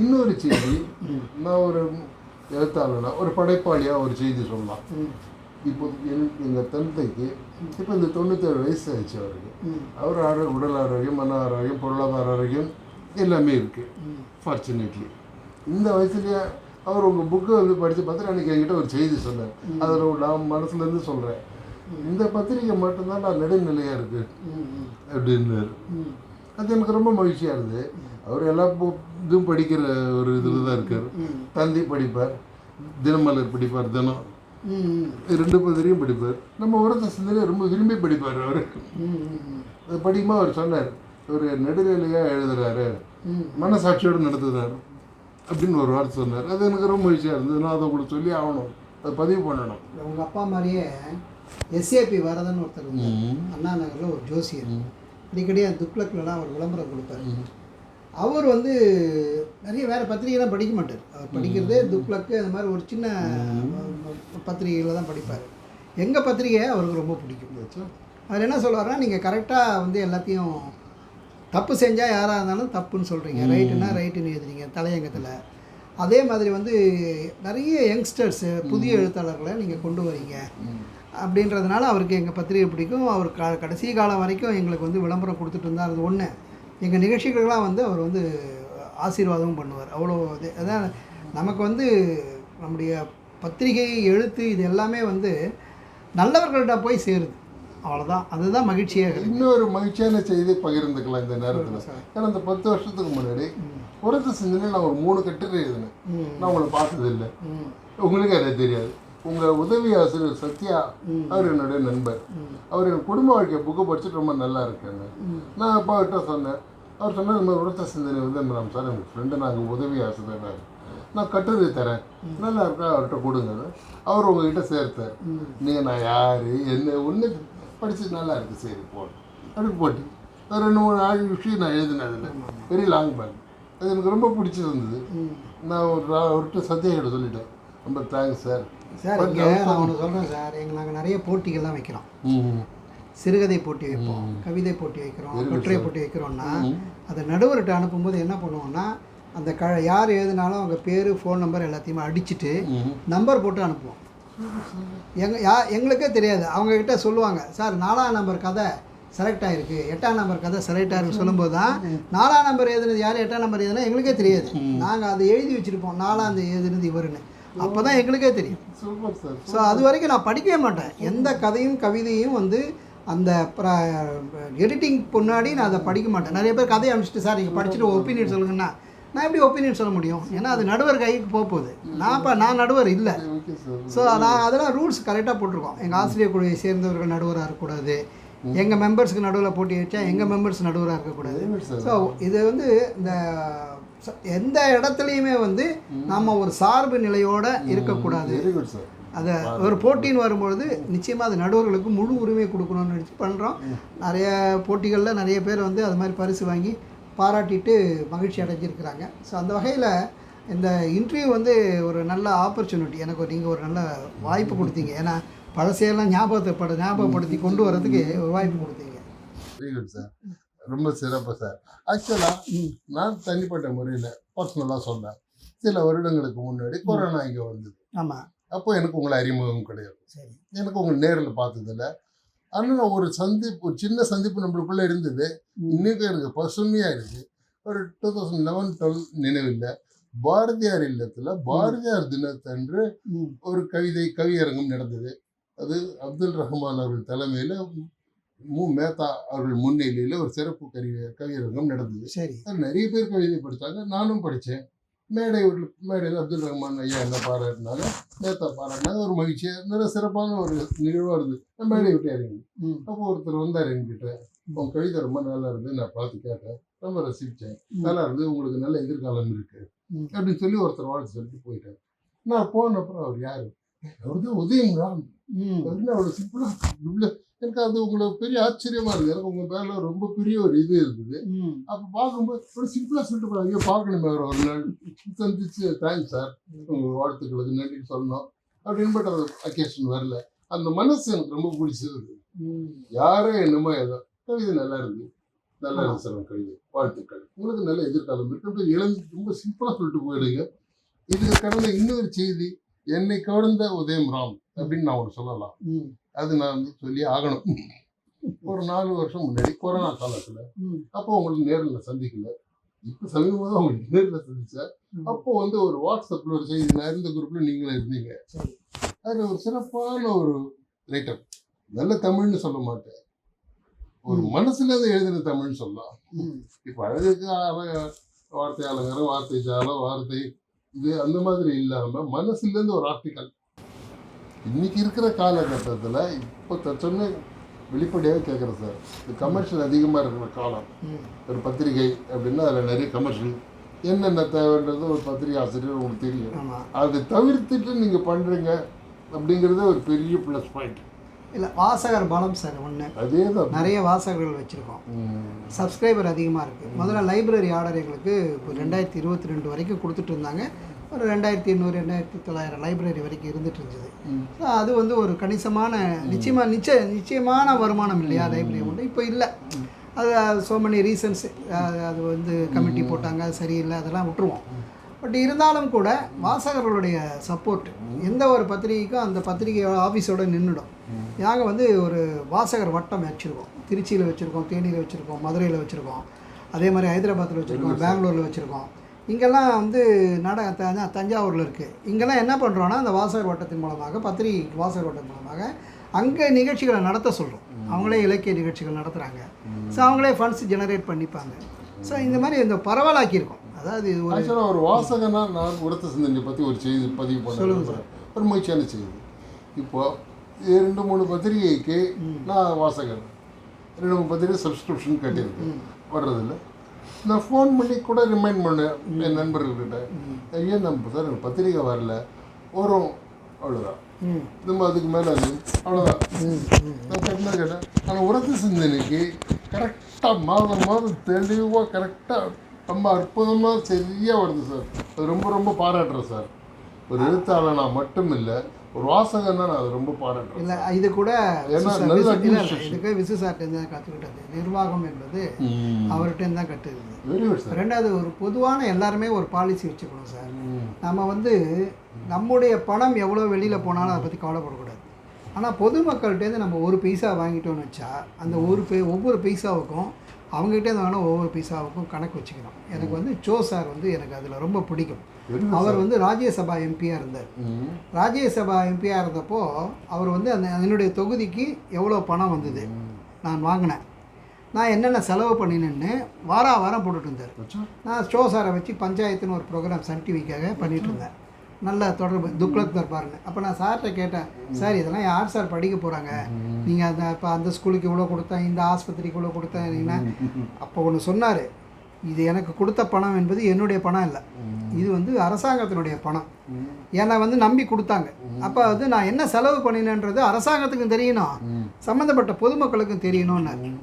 இன்னொரு செய்தி, நான் ஒரு எழுத்தாளனா ஒரு படைப்பாளியாக ஒரு செய்தி சொல்லலாம். இப்போ எங்கள் தந்தைக்கு இப்போ இந்த 97 வயசு ஆயிடுச்சு அவருக்கு. அவர் உடல் ஆரோக்கியம், மன ஆரோக்கியம், பொருளாதார ஆரோக்கியம் எல்லாமே இருக்குது ஃபார்ச்சுனேட்லி. இந்த வயசுலேயே அவர் உங்கள் புக்கை வந்து படித்து பார்த்துட்டு அன்றைக்கி என்கிட்ட ஒரு செய்தி சொன்னார். அதில் நான் மனசுலேருந்து சொல்கிறேன், இந்த பத்திரிக்கை மட்டும்தான் நான் நடுநிலையாக இருக்குது அப்படின்னாரு. அது எனக்கு ரொம்ப மகிழ்ச்சியாக இருந்தது. அவர் எல்லா இதுவும் படிக்கிற ஒரு இதில் தான் இருக்கார். தந்தி படிப்பார், தினமலர் படிப்பார், தினம் 2 பத்திரிகையும் படிப்பார். நம்ம உரத்த சிந்தனையை ரொம்ப விரும்பி படிப்பார். அவர் அது படிக்கும்போது அவர் சொன்னார், ஒரு நடுநிலையாக எழுதுறாரு, மனசாட்சியோடு நடத்துகிறாரு அப்படின்னு ஒரு வார்த்தை சொன்னார். அது எனக்கு ரொம்ப மகிழ்ச்சியாக இருந்தது. நான் அதை உங்களுக்கு சொல்லி ஆகணும், அதை பதிவு பண்ணணும். உங்கள் அப்பா மாதிரியே எஸ்ஏபி வரதன் ஒருத்தர் அண்ணா நகரில் ஒரு ஜோசியர், அடிக்கடி துக்ளக்லாம் அவர் விளம்பரம் கொடுப்பார். அவர் வந்து நிறைய வேறு பத்திரிகைலாம் படிக்க மாட்டார். அவர் படிக்கிறதே துக்ளக்கு அந்த மாதிரி ஒரு சின்ன பத்திரிகையில் தான் படிப்பார். எங்கள் பத்திரிகையை அவருக்கு ரொம்ப பிடிக்கும். அவர் என்ன சொல்லுவார்னா, நீங்கள் கரெக்டாக வந்து எல்லாத்தையும் தப்பு செஞ்சால் யாராக இருந்தாலும் தப்புன்னு சொல்கிறீங்க, ரைட்டுன்னா ரைட்டுன்னு எழுதுறீங்க தலையங்கத்தில். அதே மாதிரி வந்து நிறைய யங்ஸ்டர்ஸு புதிய எழுத்தாளர்களை நீங்கள் கொண்டு வரீங்க அப்படின்றதுனால அவருக்கு எங்கள் பத்திரிகை பிடிக்கும். அவர் கடைசி காலம் வரைக்கும் எங்களுக்கு வந்து விளம்பரம் கொடுத்துட்டு இருந்தார். அது ஒன்று. எங்கள் நிகழ்ச்சிகள்லாம் வந்து அவர் வந்து ஆசீர்வாதமும் பண்ணுவார். அவ்வளோ இது அதான் நமக்கு வந்து நம்முடைய பத்திரிகை எழுத்து இது எல்லாமே வந்து நல்லவர்கள்ட்ட போய் சேருது. அவ்வளோதான், அதுதான் மகிழ்ச்சியாக. இன்னொரு மகிழ்ச்சியான செய்தி பகிர்ந்துக்கலாம் இந்த நேரத்தில். ஏன்னா இந்த 10 வருஷத்துக்கு முன்னாடி உரத்த சிந்தனை நான் ஒரு 3 கட்டுரை எழுதினேன். நான் உங்களை பார்த்ததில்லை, உங்களுக்கு அதை தெரியாது. உங்கள் உதவி ஆசிரியர் சத்யா, அவர் என்னுடைய நண்பர். அவர் என் குடும்ப வாழ்க்கை புக்கை படிச்சுட்டு ரொம்ப நல்லா இருக்காங்க. நான் அப்பா கிட்ட சொன்னேன். அவர் சொன்னார், இந்த மாதிரி உரத்த சிந்தனை வந்து நம்ம சார் எங்கள் ஃப்ரெண்டு, நாங்கள் உதவி ஆசிரியர், நான் கட்டுரை தரேன், நல்லா இருக்கா, அவர்கிட்ட கொடுங்க. அவர் உங்ககிட்ட சேர்த்தார். நீங்கள் நான் யார் என்ன ஒன்று படித்து நல்லா இருக்குது, சரி போடு அப்படி போட்டு 2-3 விஷயம் நான் எழுதினேன். அதில் வெரி லாங் பேக். அது எனக்கு ரொம்ப பிடிச்சிருந்தது. நான் அவர்கிட்ட சத்யா கிட்ட சொல்லிட்டேன், ரொம்ப தேங்க்ஸ் சார். சார் இங்கே நான் ஒன்று சொல்கிறேன் சார், நாங்கள் நிறைய போட்டிகள்லாம் வைக்கிறோம். சிறுகதை போட்டி வைப்போம், கவிதை போட்டி வைக்கிறோம், கட்டுரை போட்டி வைக்கிறோன்னா அதை நடுவர்கிட்ட அனுப்பும்போது என்ன பண்ணுவோன்னா, அந்த யார் எழுதினாலும் அவங்க பேர் ஃபோன் நம்பர் எல்லாத்தையுமே அடிச்சுட்டு நம்பர் போட்டு அனுப்புவோம். எங்களுக்கே தெரியாது. அவங்கக்கிட்ட சொல்லுவாங்க, சார் 4ஆம் நம்பர் கதை செலக்ட் ஆகிருக்கு, 8ஆம் நம்பர் கதை செலக்ட் ஆகிருக்கு சொல்லும்போது தான் 4ஆம் நம்பர் எழுதுனது யார் 8ஆம் நம்பர் எழுதுனா எங்களுக்கே தெரியாது. நாங்கள் அதை எழுதி வச்சுருப்போம், 4ஆம் எழுதுனது இவருன்னு. அப்போ தான் எங்களுக்கே தெரியும். ஸோ அது வரைக்கும் நான் படிக்கவே மாட்டேன். எந்த கதையும் கவிதையும் வந்து அந்த எடிட்டிங் முன்னாடி நான் அதை படிக்க மாட்டேன். நிறைய பேர் கதையை அனுப்பிச்சிட்டு, சார் நீங்கள் படிச்சுட்டு ஒப்பீனியன் சொல்லுங்கன்னா, நான் எப்படி ஒப்பீனியன் சொல்ல முடியும்? ஏன்னா அது நடுவர் கைக்கு போகுது. நான் நடுவர் இல்லை. ஸோ நான் அதெல்லாம் ரூல்ஸ் கரெக்டாக போட்டிருக்கோம். எங்கள் ஆசிரியர் குழுவை சேர்ந்தவர்கள் நடுவராக இருக்கக்கூடாது, எங்கள் மெம்பர்ஸுக்கு நடுவில் போட்டி வச்சா எங்கள் மெம்பர்ஸ் நடுவராக இருக்கக்கூடாது. ஸோ இது வந்து இந்த எந்த இடத்துலையுமே வந்து நம்ம ஒரு சார்பு நிலையோடு இருக்கக்கூடாது. அதை ஒரு போட்டின்னு வரும்பொழுது நிச்சயமாக அது நடுவர்களுக்கு முழு உரிமை கொடுக்கணும்னு நினச்சி பண்ணுறோம். நிறைய போட்டிகளில் நிறைய பேர் வந்து அது மாதிரி பரிசு வாங்கி பாராட்டிட்டு மகிழ்ச்சி அடைஞ்சிருக்கிறாங்க. ஸோ அந்த வகையில் இந்த இன்டர்வியூ வந்து ஒரு நல்ல ஆப்பர்ச்சுனிட்டி. எனக்கு நீங்கள் ஒரு நல்ல வாய்ப்பு கொடுத்தீங்க. ஏன்னா பழசையெல்லாம் ஞாபகப்படுத்தி கொண்டு வரதுக்கு ஒரு வாய்ப்பு கொடுத்தீங்க. வெரி குட் சார், ரொம்ப சிறப்பு சார். ஆக்சுவலாக நான் தனிப்பட்ட முறையில் பர்சனலாக சொன்னேன். சில வருடங்களுக்கு முன்னாடி கொரோனா இங்கே வந்தது. ஆமாம். அப்போ எனக்கு உங்களை அறிமுகம் கிடையாது. சரி. எனக்கு உங்களை நேரில் பார்த்ததில்ல. ஆனால் ஒரு சந்திப்பு, ஒரு சின்ன சந்திப்பு நம்மளுக்குள்ளே இருந்தது. இன்னைக்கு எனக்கு பசுமையாக இருக்குது. ஒரு 2011-12 நினைவில் பாரதியார் இல்லத்தில் பாரதியார் தினத்தன்று ஒரு கவியரங்கம் நடந்தது. அது அப்துல் ரஹ்மான் அவர்கள் தலைமையில், மேத்தா அவர்கள் முன்னிலையில் ஒரு சிறப்பு கவியரங்கம் நடந்தது. சரி. நிறைய பேர் கவிதை படித்தாங்க, நானும் படித்தேன். மேடையில் அப்துல் ரஹ்மான் ஐயா என்ன பாராட்டினாங்க, மேத்தா பாராட்டினாங்க. ஒரு மகிழ்ச்சியாக நிறைய சிறப்பான ஒரு நிகழ்வாக இருந்தது. நான் மேடையை விட்டு இறங்கி அப்போ ஒருத்தர் வந்தார் என்கிட்ட, உங்க கவிதை ரொம்ப நல்லா இருந்து, நான் பார்த்து கேட்டேன், ரொம்ப ரசித்தேன், நல்லா இருந்து, உங்களுக்கு நல்ல எதிர்காலம் இருக்குது அப்படின்னு சொல்லி ஒருத்தர் வாழ்த்து சொல்லிட்டு போயிட்டார். நான் போனப்புறம் அவர் யார், அவர் தான் உதயம்ராம் அப்படின்னு அவ்வளோ சிம்பிளாக. எனக்கு அது உங்களுக்கு பெரிய ஆச்சரியமா இருக்குது. எனக்கு உங்கள் மேலே ரொம்ப பெரிய ஒரு இது இருக்குது. அப்போ பார்க்கும்போது ஒரு சிம்பிளாக சொல்லிட்டு போகிறாங்க, ஐயோ பார்க்கணுமே அவர் ஒரு நாள் சந்திச்சு, தேங்க்ஸ் சார் உங்கள் வாழ்த்துக்களுக்கு நன்றி சொல்லணும் அப்படின்னு. பட் அது அக்கேஷன் வரல. அந்த மனசு எனக்கு ரொம்ப பிடிச்சது. யாரோ என்னமோ ஏதோ கவிதை நல்லா இருக்கு, நல்ல அவசரம் கழிவு வாழ்த்துக்கள், உங்களுக்கு நல்ல எதிர்காலம் இருக்கு. ரொம்ப சிம்பிளா சொல்லிட்டு போயிடுங்க. இதுக்கு கடந்த இன்னொரு செய்தி, என்னை கவர்ந்த உதயம் ராம் அப்படின்னு நான் ஒன்று சொல்லலாம். அது நான் வந்து சொல்லி ஆகணும். ஒரு 4 வருஷம் முன்னாடி கொரோனா காலத்துல, அப்போ உங்களுக்கு நேரில் சந்திக்கல, இப்போ சமீபமாக உங்களுக்கு நேரில் சந்திச்சேன். அப்போ வந்து ஒரு வாட்ஸ்அப்ல ஒரு செய்தி, நான் இருந்த குரூப்ல நீங்களும் இருந்தீங்க. அதுல ஒரு சிறப்பான ஒரு ரைட்டர், நல்ல தமிழ்னு சொல்ல மாட்டேன், ஒரு மனசுல இருந்து எழுதின தமிழ்னு சொல்லலாம். இப்ப அழகுக்கு வார்த்தை அலங்காரம், வார்த்தை ஜாலம், வார்த்தை இது அந்த மாதிரி இல்லாம மனசுல இருந்து ஒரு ஆர்டிக்கல். இன்னைக்கு இருக்கிற காலகட்டத்துல இப்போ சொன்ன வெளிப்படையாக கேட்குறேன் சார், இந்த கமர்ஷியல் அதிகமாக இருக்கிற காலம். ஒரு பத்திரிகை அப்படின்னா அதில் நிறைய கமர்ஷியல், என்னென்ன தேவைன்றது ஒரு பத்திரிகை ஆசிரியர் உங்களுக்கு தெரியும். அதை தவிர்த்துட்டு நீங்கள் பண்ணுறீங்க அப்படிங்கிறதே ஒரு பெரிய ப்ளஸ் பாயிண்ட். இல்லை, வாசகர் பலம் சார் ஒன்று. அதே தான், நிறைய வாசகர்கள் வச்சுருக்கோம், சப்ஸ்கிரைபர் அதிகமாக இருக்குது. முதல்ல லைப்ரரி ஆர்டர் எங்களுக்கு இப்போ 2022 வரைக்கும் கொடுத்துட்டு இருந்தாங்க. ஒரு 2800 2900 லைப்ரரி வரைக்கும் இருந்துட்டு இருந்துச்சு. ஸோ அது வந்து ஒரு கணிசமான நிச்சயமான வருமானம் இல்லையா லைப்ரரி உண்டு. இப்போ இல்லை, அது ஸோ மெனி ரீசன்ஸ், அது வந்து கமிட்டி போட்டாங்க, அது சரியில்லை, அதெல்லாம் விட்டுருவோம். பட் இருந்தாலும் கூட வாசகர்களுடைய சப்போர்ட் எந்த ஒரு பத்திரிகைக்கும் அந்த பத்திரிகை ஆஃபீஸோடு நின்றுடும். நாங்கள் வந்து ஒரு வாசகர் வட்டம் வச்சுருக்கோம். திருச்சியில் வச்சுருக்கோம், தேனியில் வச்சுருக்கோம், மதுரையில் வச்சுருக்கோம், அதே மாதிரி ஹைதராபாத்தில் வச்சுருக்கோம், பெங்களூரில் வச்சுருக்கோம். இங்கெல்லாம் வந்து தஞ்சாவூரில் இருக்குது. இங்கெல்லாம் என்ன பண்ணுறோன்னா, அந்த வாசகர் வட்டத்தின் மூலமாக, பத்திரிகை வாசகர் வட்டத்தின் மூலமாக அங்கே நிகழ்ச்சிகளை நடத்த சொல்கிறோம். அவங்களே இலக்கிய நிகழ்ச்சிகள் நடத்துகிறாங்க. ஸோ அவங்களே ஃபண்ட்ஸ் ஜெனரேட் பண்ணிப்பாங்க. ஸோ இந்த மாதிரி இந்த பரவலாக்கியிருக்கோம். அதாவது ஒரு வாசகனா நான் உரத்த சிந்தனை பற்றி ஒரு செய்தி பதிவு பண்ண ஒரு முயற்சியான செய்தி. இப்போது 2-3 பத்திரிகைக்கு நான் வாசகர், 2-3 பத்திரிகை சப்ஸ்கிரிப்ஷன் கட்டியிருக்கேன், வர்றதில்லை. நான் ஃபோன் பண்ணி கூட ரிமைண்ட் பண்ணேன் என் நண்பர்கள்கிட்ட, ஏன் நம்ம சார் எனக்கு பத்திரிக்கை வரல, வரும் அவ்வளோதான், நம்ம அதுக்கு மேலே அது அவ்வளோதான். நான் கட்டினா கேட்டேன். ஆனால் உரத்த சிந்தனைக்கு கரெக்டாக மாதம் தெளிவாக கரெக்டாக ரொம்ப அற்புதமாக சரியாக வருது சார். அது ரொம்ப ரொம்ப பாராட்டுறேன் சார். ஒரு எழுத்தாளனா மட்டும் இல்லை, ஒரு வாசகன்னா நான் அதை ரொம்ப பாராட்டுறேன். இல்லை, இது கூட இதுக்கு விசுசார்ட்டேருந்து தான் கற்றுக்கிட்டது. நிர்வாகம் என்பது அவர்கிட்ட தான் கற்றுக்குது. ரெண்டாவது, ஒரு பொதுவான எல்லாருமே ஒரு பாலிசி வச்சுக்கணும் சார். நம்ம வந்து நம்முடைய பணம் எவ்வளோ வெளியில் போனாலும் அதை பற்றி கவலைப்படக்கூடாது. ஆனால் பொதுமக்கள்கிட்டேருந்து நம்ம ஒரு பைசா வாங்கிட்டோன்னு வச்சா, அந்த ஒவ்வொரு பைசாவுக்கும் அவங்ககிட்டேருந்து வேணால் ஒவ்வொரு பைசாவுக்கும் கணக்கு வச்சுக்கணும். எனக்கு வந்து சோ சார் வந்து எனக்கு அதில் ரொம்ப பிடிக்கும். அவர் வந்து ராஜ்யசபா எம்பியாக இருந்தார். ராஜ்யசபா எம்பியாக இருந்தப்போ அவர் வந்து என்னுடைய தொகுதிக்கு எவ்வளோ பணம் வந்தது, நான் வாங்கினேன், நான் என்னென்ன செலவு பண்ணினேன்னு வாரம் போட்டுட்டு இருந்தார். நான் ஷோ சாரை வச்சு பஞ்சாயத்துன்னு ஒரு ப்ரோக்ராம் சன் டிவிக்காக பண்ணிகிட்டு இருந்தேன். நல்ல தொடர்பு, துக்ளக் தர்பார்னு. அப்போ நான் சார்கிட்ட கேட்டேன், சார் இதெல்லாம் யார் சார் படிக்க போகிறாங்க, நீங்கள் அந்த இப்போ அந்த ஸ்கூலுக்கு இவ்வளோ கொடுத்தேன், இந்த ஆஸ்பத்திரிக்கு இவ்வளோ கொடுத்தேன். அப்போ ஒன்று சொன்னார், இது எனக்கு கொடுத்த பணம் என்பது என்னுடைய பணம் இல்லை, இது வந்து அரசாங்கத்தினுடைய பணம். என்னை வந்து நம்பி கொடுத்தாங்க. அப்போ வந்து நான் என்ன செலவு பண்ணினேன்றது அரசாங்கத்துக்கும் தெரியணும், சம்மந்தப்பட்ட பொதுமக்களுக்கும் தெரியணும்னாரு.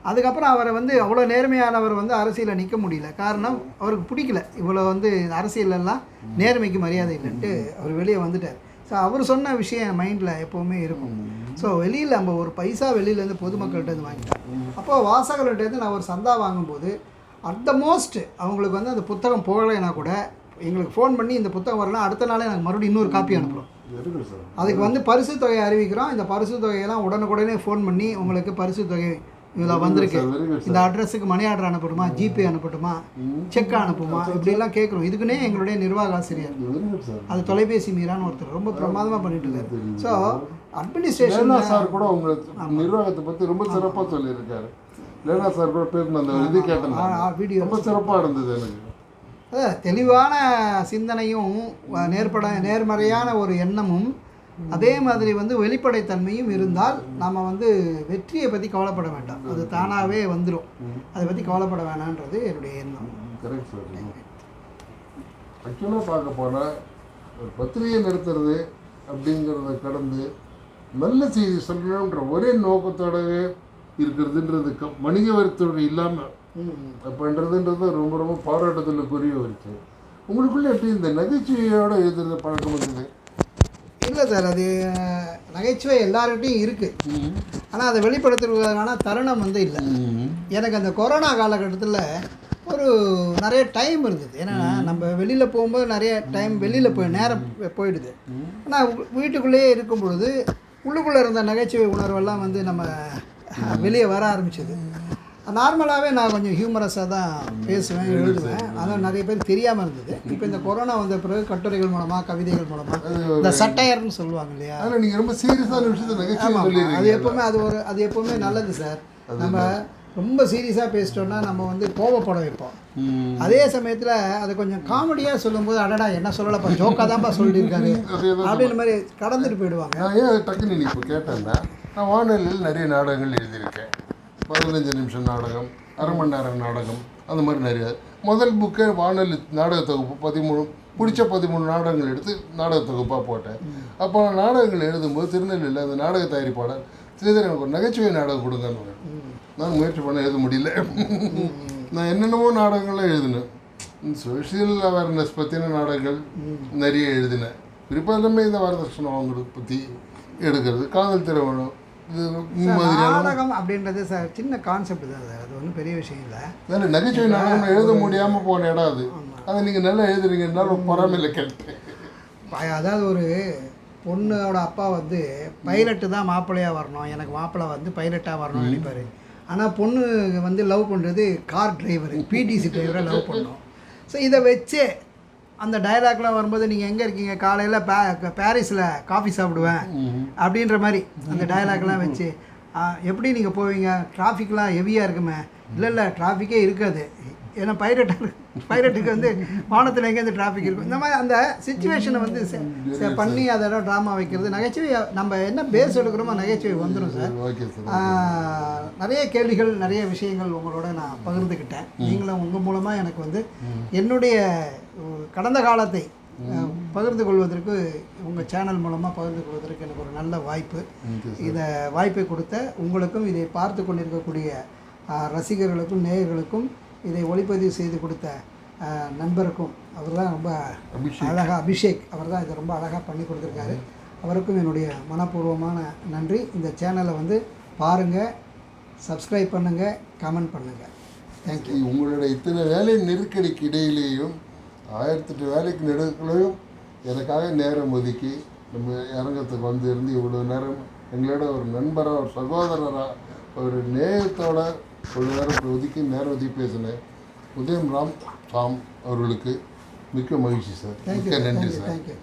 அதுக்கப்புறம் அவரை வந்து அவ்வளோ நேர்மையானவர் வந்து அரசியலில் நிற்க முடியல. காரணம், அவருக்கு பிடிக்கல இவ்வளோ வந்து அரசியலெல்லாம் நேர்மைக்கு மரியாதை இல்லைன்ட்டு அவர் வெளியே வந்துட்டார். ஸோ அவர் சொன்ன விஷயம் என் மைண்டில் எப்போவுமே இருக்கும். ஸோ வெளியில் நம்ம ஒரு பைசா வெளியிலேருந்து பொதுமக்கள்கிட்டருந்து வாங்கிட்டேன். அப்போது வாசகர்கள்ட்டேருந்து நான் ஒரு சந்தா வாங்கும்போது அட் த மோஸ்ட் அவங்களுக்கு வந்து அந்த புத்தகம் போகலைன்னா கூட எங்களுக்கு ஃபோன் பண்ணி இந்த புத்தகம் வரலாம், அடுத்த நாளே எனக்கு மறுபடியும் இன்னொரு காப்பி அனுப்புகிறோம். அதுக்கு வந்து பரிசு தொகையை அறிவிக்கிறோம். இந்த பரிசு தொகையெல்லாம் உடனுக்குடனே ஃபோன் பண்ணி உங்களுக்கு பரிசு தொகை இதில் வந்திருக்கு, இந்த அட்ரஸுக்கு மணி ஆர்டர் அனுப்பட்டுமா, ஜிபே அனுப்பட்டுமா, செக் அனுப்புமா, இப்படிலாம் கேட்குறோம். இதுக்குன்னே எங்களுடைய நிர்வாக ஆசிரியர், அது தொலைபேசி மீறான்னு ஒருத்தர் ரொம்ப பிரமாதமாக பண்ணிட்டு இருக்காரு. ஸோ அட்மினிஸ்ட்ரேஷன் சார் கூட உங்கள் நிர்வாகத்தை பற்றி ரொம்ப சிறப்பாக சொல்லியிருக்காரு. லேனா சார் கூட பேர் அந்த இது கேட்டேன், வீடியோ ரொம்ப சிறப்பாக இருந்தது. எனக்கு தெளிவான சிந்தனையும் நேர்மறையான ஒரு எண்ணமும் அதே மாதிரி வந்து வெளிப்படைத்தன்மையும் இருந்தால் நம்ம வந்து வெற்றியை பற்றி கவலைப்பட வேண்டாம், அது தானாகவே வந்துடும். அதை பற்றி கவலைப்பட வேணான்றது என்னுடைய எண்ணம். Correct sir. ஆக்சுவலாக பார்க்க போனால் ஒரு பத்திரிகை நடத்துறது அப்படிங்கிறத கடந்து நல்ல செய்தி சொல்லணுன்ற ஒரே நோக்கத்தோடவே இருக்கிறதுன்றது வணிக வரித்தோடு இல்லாமல் அப்படின்றதுன்றது ரொம்ப ரொம்ப பாராட்டுதலுக்குரிய வச்சு. உங்களுக்குள்ளே எப்படி இந்த நகைச்சுவையோடு எழுதுறது பழக்கம் வந்தது? இல்லை சார், அது நகைச்சுவை எல்லார்கிட்டையும் இருக்குது. ஆனால் அதை வெளிப்படுத்துவதற்கான தருணம் வந்து இல்லை. எனக்கு அந்த கொரோனா காலகட்டத்தில் ஒரு நிறைய டைம் இருந்தது. ஏன்னா நம்ம வெளியில் போகும்போது நிறைய டைம் வெளியில் நேரம் போயிடுது. ஆனால் வீட்டுக்குள்ளேயே இருக்கும் பொழுது உள்ளுக்குள்ளே இருந்த நகைச்சுவை உணர்வெல்லாம் வந்து நம்ம வெளியே வர ஆரம்பிச்சது. நார்மலாகவே நான் கொஞ்சம் ஹியூமரஸாக தான் பேசுவேன், எழுதுவேன். அதனால் நிறைய பேர் தெரியாமல் இருந்தது. இப்போ இந்த கொரோனா வந்த பிறகு கட்டுரைகள் மூலமாக, கவிதைகள் மூலமாக, இந்த சட்டையர்னு சொல்லுவாங்க இல்லையா, நீங்கள் ரொம்ப சீரியஸான விஷயத்தை அது எப்போவுமே நல்லது சார். நம்ம ரொம்ப சீரியஸாக பேசிட்டோம்னா நம்ம வந்து கோவப்பட வைப்போம். அதே சமயத்தில் அதை கொஞ்சம் காமெடியாக சொல்லும்போது அடடா என்ன சொல்லலப்பா, ஜோக்காக தான்ப்பா சொல்லியிருக்காரு அப்படின்ற மாதிரி கடந்துட்டு போயிடுவாங்க. நான் ஏன் அதை டக்குன்னு நீ இப்போ கேட்டேன்னா, நான் வானொலியில் நிறைய நாடகங்கள் எழுதியிருக்கேன். 15 நிமிஷம் நாடகம், அரை மணி நேரம் நாடகம், அந்த மாதிரி நிறைய. முதல் புக்கே வானொலி நாடக தொகுப்பு 13 பிடிச்ச 13 நாடகங்கள் எடுத்து நாடக தொகுப்பாக போட்டேன். அப்போ நான் நாடகங்கள் எழுதும்போது திருநெல்வேலியில் அந்த நாடக தயாரிப்பாளர் ஸ்ரீதர் எனக்கு ஒரு நகைச்சுவை நாடகம் கொடுங்கன்னு. நான் முயற்சி பண்ண எழுத முடியல. நான் என்னென்னமோ நாடகங்கள்லாம் எழுதினேன். சோஷியல் அவேர்னஸ் பற்றின நாடகங்கள் நிறைய எழுதினேன். குறிப்பாக எல்லாமே இந்த வரதட்சணை அவங்களுக்கு பற்றி எடுக்கிறது, காதல் திருமணம், இது நாடகம் அப்படின்றது சார் சின்ன கான்செப்ட் தான் சார். அது ஒன்றும் பெரிய விஷயம் இல்லை. அதில் நகைச்சுவை நாடகம் எழுத முடியாமல் போன இடம் அது. அதை நீங்கள் நல்லா எழுதுறீங்கன்னா பொறாமையில் கேட்டேன். அதாவது ஒரு பொண்ணோட அப்பா வந்து பைலட்டு தான் மாப்பிள்ளையாக வரணும், எனக்கு மாப்பிள்ளை வந்து பைலட்டாக வரணும்னு நினைப்பார். ஆனால் பொண்ணு வந்து லவ் பண்ணுறது கார் டிரைவர், பிடிசி டிரைவரை லவ் பண்ணணும். ஸோ இதை வச்சே அந்த டயலாக்லாம் வரும்போது நீங்கள் எங்கே இருக்கீங்க, காலையில் பாரிஸில் காஃபி சாப்பிடுவேன் அப்படின்ற மாதிரி அந்த டயலாக்லாம் வச்சு எப்படி நீங்கள் போவீங்க, டிராஃபிக்லாம் ஹெவியாக இருக்குமே, இல்லை டிராஃபிக்கே இருக்காது, ஏன்னா பைலட்டுக்கு வந்து வானத்தில் எங்கேருந்து டிராஃபிக் இருக்கும். இந்த மாதிரி அந்த சுச்சுவேஷனை வந்து பண்ணி அதெல்லாம் ட்ராமா வைக்கிறது, நகைச்சுவை நம்ம என்ன பேஸ் எடுக்கிறோமோ நகைச்சுவை வந்துடும் சார். நிறைய கேள்விகள், நிறைய விஷயங்கள் உங்களோட நான் பகிர்ந்துக்கிட்டேன். நீங்களும் உங்கள் மூலமாக எனக்கு வந்து என்னுடைய கடந்த காலத்தை பகிர்ந்து கொள்வதற்கு, உங்கள் சேனல் மூலமாக பகிர்ந்து கொள்வதற்கு எனக்கு ஒரு நல்ல வாய்ப்பு. இதை வாய்ப்பை கொடுத்த உங்களுக்கும், இதை பார்த்து கொண்டிருக்கக்கூடிய ரசிகர்களுக்கும், நேயர்களுக்கும், இதை ஒளிப்பதிவு செய்து கொடுத்த நண்பருக்கும், அவர் தான் ரொம்ப அழகாக, அபிஷேக் அவர் தான் இதை ரொம்ப அழகாக பண்ணி கொடுத்துருக்காரு. அவருக்கும் என்னுடைய மனப்பூர்வமான நன்றி. இந்த சேனலை வந்து பாருங்கள், சப்ஸ்கிரைப் பண்ணுங்கள், கமெண்ட் பண்ணுங்கள். தேங்க்யூ. உங்களுடைய இத்தனை வேலை நெருக்கடிக்கு இடையிலேயும் 1008 வேலைக்கு நெருக்கலையும் எனக்காக நேரம் ஒதுக்கி நம்ம அரங்கத்துக்கு வந்து இருந்து இவ்வளோ நேரம் எங்களோட ஒரு நண்பராக, ஒரு சகோதரராக, ஒரு நேயத்தோட ஒரு நேரம் ஒதுக்கி பேசினேன் உதயம் ராம் அவர்களுக்கு மிக்க மகிழ்ச்சி சார். மிக்க நன்றி சார். தேங்க்யூ.